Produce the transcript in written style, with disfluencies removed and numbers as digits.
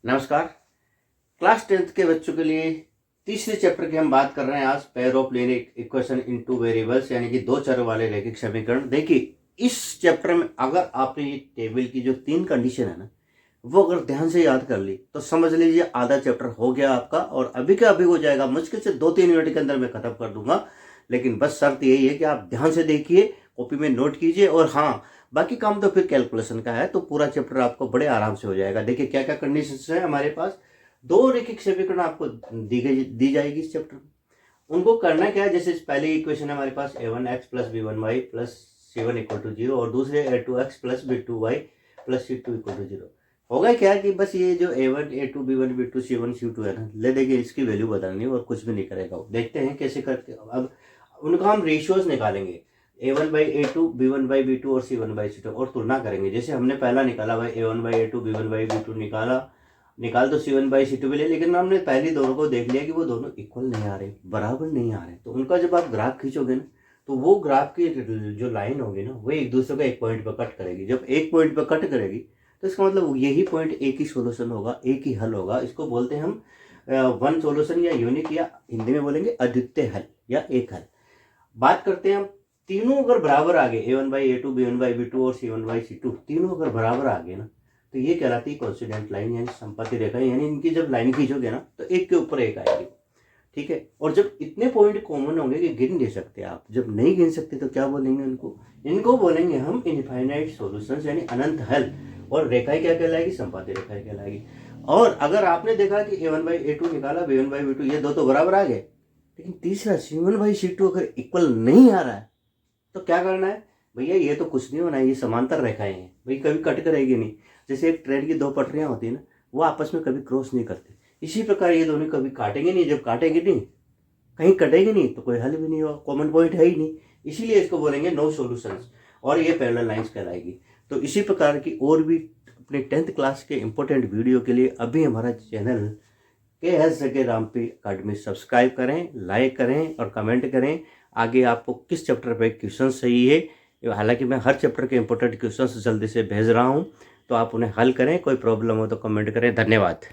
नमस्कार। Class 10th के बच्चों के लिए तीसरे चैप्टर की हम बात कर रहे हैं आज, pair of linear equation in two variables, यानी कि दो चर वाले रैखिक समीकरण। देखिए, इस चैप्टर में अगर आपने ये टेबल की जो 3 कंडीशन है ना, वो अगर ध्यान से याद कर ली तो समझ लीजिए आधा चैप्टर हो गया आपका, और अभी का अभी हो जाएगा। मुश्किल से 2-3 मिनट के अंदर मैं खत्म कर दूंगा, लेकिन बस शर्त यही है कि आप ध्यान से देखिए, कॉपी में नोट कीजिए, और हाँ, बाकी काम तो फिर कैलकुलेशन का है, तो पूरा चैप्टर आपको बड़े आराम से हो जाएगा। देखिए क्या क्या कंडीशन है हमारे पास। दो रैखिक समीकरण आपको दी जाएगी इस चैप्टर में। उनको करना क्या है, जैसे पहली इक्वेशन है हमारे पास a1x plus b1y plus c1 equal to 0, और दूसरे a2x plus b2y plus c2 equal to 0। होगा क्या कि बस ये जो a1 a2 b1 b2 c1 c2 है ना, ले देंगे, इसकी वैल्यू बदलनी और कुछ भी नहीं करेगा वो। देखते हैं कैसे करके। अब उनका हम रेशियोज निकालेंगे, a1 by a2 b1 by b2 और c1 बाई c2, और तुलना करेंगे। जैसे हमने पहला निकाला भाई a1 by a2 b1 by b2 निकाल तो c1 बाई c2 भी ले, लेकिन हमने पहली दोनों को देख लिया कि वो दोनों इक्वल नहीं आ रहे, बराबर नहीं आ रहे। तो उनका जब आप ग्राफ खींचोगे ना, तो वो ग्राफ की जो लाइन होगी ना, वो एक दूसरे को एक पॉइंट पर कट करेगी। जब एक पॉइंट पर कट करेगी तो इसका मतलब यही पॉइंट एक ही सोल्यूशन होगा, एक ही हल होगा। इसको बोलते हैं हम वन सोल्यूशन, या यूनिक, या हिंदी में बोलेंगे अद्वितीय हल या एक हल। बात करते हैं हम, तीनों अगर बराबर आ गए, a1 by a2 b1 by b2 और c1 बाई c2, तीनों अगर बराबर आ गए ना, तो ये कहलाती है कोइंसिडेंट लाइन, यानी संपत्ति रेखा। यानी इनकी जब लाइन खींचोगे ना, तो एक के ऊपर एक आएगी, ठीक है। और जब इतने पॉइंट कॉमन होंगे कि गिन नहीं सकते आप, जब नहीं गिन सकते तो क्या बोलेंगे इनको बोलेंगे हम इनफाइनाइट सॉल्यूशंस, यानी अनंत हल। और रेखाएं क्या कहलाएगी? संपाती रेखाएं कहलाएगी। और अगर आपने देखा कि a1 बाई a2 निकाला, b1 बाई b2, ये दो तो बराबर आ गए, लेकिन तीसरा c1 बाई c2 अगर इक्वल नहीं आ रहा है, तो क्या करना है भैया? ये तो कुछ नहीं होना है, ये समांतर रेखाएं हैं भाई, कभी कट करेगी नहीं। जैसे एक ट्रेन की दो पटरियां होती है ना, वो आपस में कभी क्रॉस नहीं करते, इसी प्रकार ये दोनों कभी काटेंगे नहीं। जब काटेंगे नहीं, कहीं कटेगी नहीं, तो कोई हल भी नहीं होगा, कॉमन पॉइंट है ही नहीं। इसीलिए इसको बोलेंगे नो सॉल्यूशंस, और ये पैरेलल लाइंस कहलाएगी। तो इसी प्रकार की और भी अपने 10th क्लास के इंपॉर्टेंट वीडियो के लिए अभी हमारा चैनल के रामपी अकाडमी सब्सक्राइब करें, लाइक करें और कमेंट करें। आगे आपको किस चैप्टर पे क्वेश्चन सही है, हालांकि मैं हर चैप्टर के इंपॉर्टेंट क्वेश्चंस जल्दी से भेज रहा हूं, तो आप उन्हें हल करें। कोई प्रॉब्लम हो तो कमेंट करें। धन्यवाद।